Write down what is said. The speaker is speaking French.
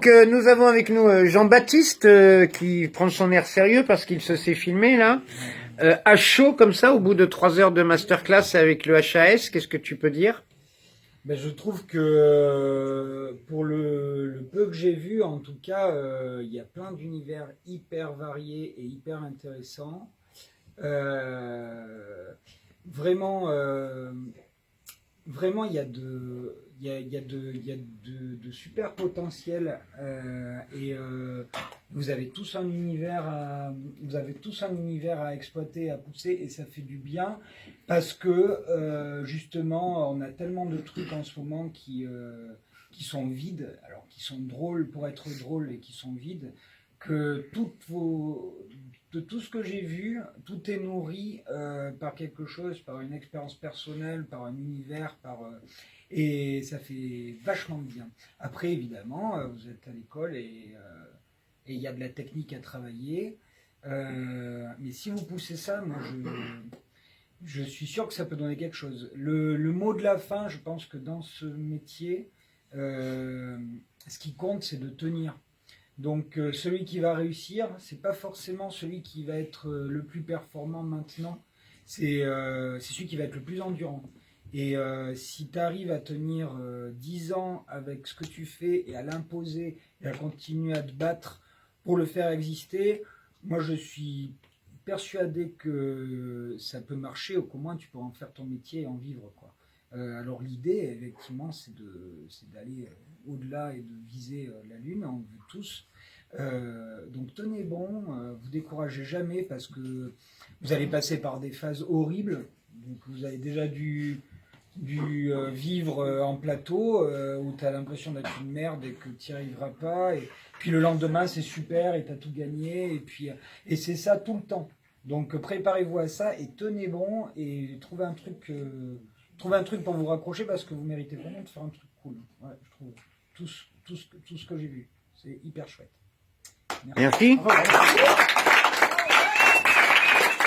Donc nous avons avec nous Jean-Baptiste qui prend son air sérieux parce qu'il se sait filmer là. À chaud comme ça, au bout de 3 heures de masterclass avec le HAS, qu'est-ce que tu peux dire? Ben, je trouve que pour le peu que j'ai vu, en tout cas, il y a plein d'univers hyper variés et hyper intéressants. Vraiment, vraiment, il y a de super potentiel vous avez tous un univers à exploiter, à pousser et ça fait du bien parce que justement, on a tellement de trucs en ce moment qui sont vides, alors qui sont drôles pour être drôles et qui sont vides, que de tout ce que j'ai vu, tout est nourri par quelque chose, par une expérience personnelle, par un univers, et ça fait vachement de bien. Après, évidemment, vous êtes à l'école et il y a de la technique à travailler. Mais si vous poussez ça, moi, je suis sûr que ça peut donner quelque chose. Le mot de la fin, je pense que dans ce métier, ce qui compte, c'est de tenir. Donc celui qui va réussir, c'est pas forcément celui qui va être le plus performant maintenant, c'est celui qui va être le plus endurant. Et si tu arrives à tenir 10 ans avec ce que tu fais et à l'imposer et à continuer à te battre pour le faire exister, moi je suis persuadé que ça peut marcher, ou qu'au moins tu pourras en faire ton métier et en vivre, quoi. Alors l'idée, effectivement, c'est d'aller au-delà et de viser la Lune, on le veut tous. Donc tenez bon, vous découragez jamais parce que vous allez passer par des phases horribles. Donc vous avez déjà dû vivre en plateau où tu as l'impression d'être une merde et que tu n'y arriveras pas. Et puis le lendemain, c'est super et tu as tout gagné. Et c'est ça tout le temps. Donc préparez-vous à ça et tenez bon et trouvez un truc pour vous raccrocher parce que vous méritez vraiment de faire un truc cool. Ouais, je trouve tout ce que j'ai vu. C'est hyper chouette. Merci. Merci.